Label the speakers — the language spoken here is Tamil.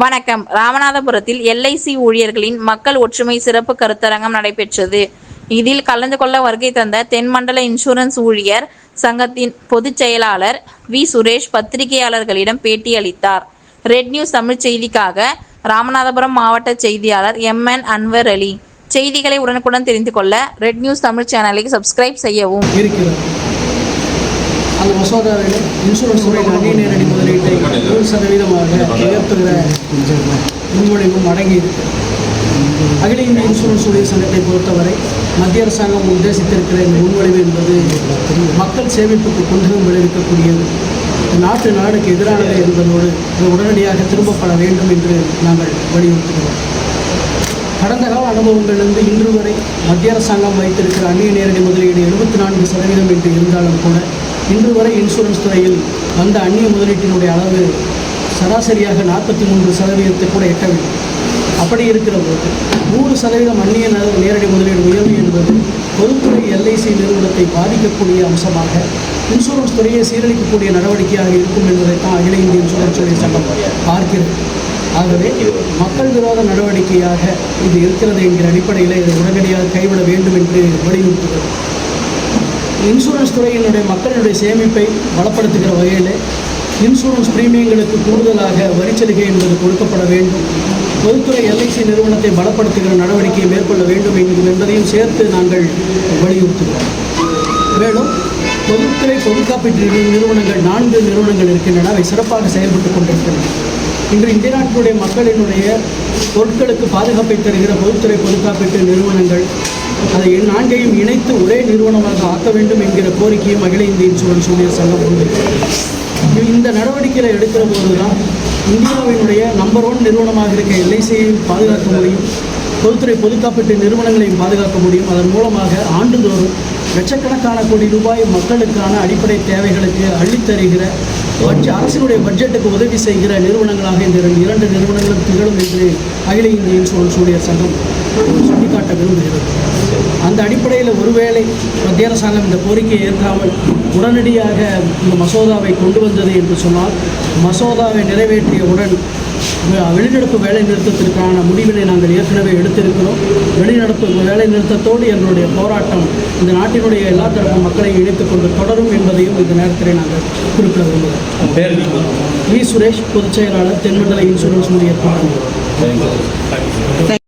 Speaker 1: வணக்கம். ராமநாதபுரத்தில் எல்ஐசி ஊழியர்களின் மக்கள் ஒற்றுமை சிறப்பு கருத்தரங்கம் நடைபெற்றது. இதில் கலந்து கொள்ள வருகை தந்த தென்மண்டல இன்சூரன்ஸ் ஊழியர் சங்கத்தின் பொதுச் செயலாளர் வி. சுரேஷ் பத்திரிகையாளர்களிடம் பேட்டியளித்தார். ரெட் நியூஸ் தமிழ் செய்திக்காக ராமநாதபுரம் மாவட்ட செய்தியாளர் எம்.என். அன்வர் அலி. செய்திகளை உடனுக்குடன் தெரிந்து கொள்ள ரெட் நியூஸ் தமிழ் சேனலை சப்ஸ்கிரைப் செய்யவும்.
Speaker 2: அந்த மசோதாவில் இன்சூரன்ஸ் துறையில் அந்நிய நேரடி முதலீட்டை 100% உயர்த்துகிற முன்மொழிவும் அடங்கியிருக்கு. அகில இந்திய இன்சூரன்ஸ் ஊழியர் சங்கத்தை பொறுத்தவரை மத்திய அரசாங்கம் உத்தேசித்திருக்கிற இந்த முன்மொழிவு என்பது மக்கள் சேமிப்புக்கு குந்தகம் விளைவிக்கக்கூடியது, நாட்டுக்கு எதிரானது என்பதோடு இது உடனடியாக திரும்பப்பட வேண்டும் என்று நாங்கள் வலியுறுத்துகிறோம். கடந்த கால அனுபவங்களிலிருந்து இன்று வரை மத்திய அரசாங்கம் வைத்திருக்கிற அந்நிய நேரடி முதலீடு 74% என்று இருந்தாலும் கூட இன்று வரை இன்சூரன்ஸ் துறையில் வந்த அந்நிய முதலீட்டினுடைய அளவு சராசரியாக 43% கூட எட்டவில்லை. அப்படி இருக்கிற போது 100% அந்நிய நேரடி முதலீடு உயர்வு என்பது பொதுத்துறை எல்ஐசி நிறுவனத்தை பாதிக்கக்கூடிய அம்சமாக இன்சூரன்ஸ் துறையை சீரழிக்கக்கூடிய நடவடிக்கையாக இருக்கும் என்பதைத்தான் அகில இந்திய இன்சூரன்ஸ் ஊழியர் சங்கம் பார்க்கிறது. ஆகவே மக்கள் விரோத நடவடிக்கையாக இது இருக்கிறது என்கிற அடிப்படையில் இதை உடனடியாக கைவிட வேண்டும் என்று வலியுறுத்துகிறது. இன்சூரன்ஸ் துறையினுடைய மக்களுடைய சேமிப்பை பலப்படுத்துகிற வகையில் இன்சூரன்ஸ் பிரீமியங்களுக்கு கூடுதலாக வரிச்சலுகை என்பது கொடுக்கப்பட வேண்டும். பொதுத்துறை எல்ஐசி நிறுவனத்தை பலப்படுத்துகிற நடவடிக்கையை மேற்கொள்ள வேண்டும் என்பதையும் சேர்த்து நாங்கள் வலியுறுத்துகிறோம். மேலும் பொதுத்துறை பொது காப்பீட்டு நிறுவனங்கள் 4 நிறுவனங்கள் இருக்கின்றன. அவை சிறப்பாக செயல்பட்டு கொண்டிருக்கின்றன. இன்று இந்திய நாட்டினுடைய மக்களினுடைய பொருட்களுக்கு பாதுகாப்பை தருகிற பொதுத்துறை பொது காப்பீட்டு நிறுவனங்கள் அதை 4ஐயும் இணைத்து ஒரே நிறுவனமாக ஆக்க வேண்டும் என்கிற கோரிக்கையும் அகில இந்திய இன்சூரன்ஸ் ஊழியர் சங்கம் முன்வைக்கிறது. இந்த நடவடிக்கைகளை எடுக்கிற போது தான் இந்தியாவினுடைய நம்பர் 1 நிறுவனமாக இருக்க எல்ஐசியையும் பாதுகாக்க முடியும், பொதுத்துறை பொது காப்பீட்டு நிறுவனங்களையும் பாதுகாக்க முடியும். அதன் மூலமாக ஆண்டுதோறும் லட்சக்கணக்கான கோடி ரூபாய் மக்களுக்கான அடிப்படை தேவைகளுக்கு அள்ளித்தருகிற அரசினுடைய பட்ஜெட்டுக்கு உதவி செய்கிற நிறுவனங்களாக இந்த 2 நிறுவனங்களும் திகழும் என்று அகில இந்திய இன்சூரன்ஸ் ஊழியர் சங்கம் சுட்டிக்காட்ட விரும்புகிறது. அந்த அடிப்படையில் ஒருவேளை மத்திய அரசாங்கம் இந்த கோரிக்கையை ஏற்காமல் உடனடியாக இந்த மசோதாவை கொண்டு வந்தது என்று சொன்னால், மசோதாவை நிறைவேற்றியவுடன் வெளிநடப்பு வேலை நிறுத்தத்திற்கான முடிவினை நாங்கள் ஏற்கனவே எடுத்திருக்கிறோம். வெளிநடப்பு வேலை நிறுத்தத்தோடு எங்களுடைய போராட்டம் இந்த நாட்டினுடைய எல்லா தரப்பு மக்களை இணைத்துக் கொண்டு தொடரும் என்பதையும் இந்த நேரத்தில் நாங்கள் குறிப்பிட விரும்புகிறோம். வி. சுரேஷ், பொதுச் செயலாளர், தென்மண்டல இன்சூரன்ஸ் ஊழியர்.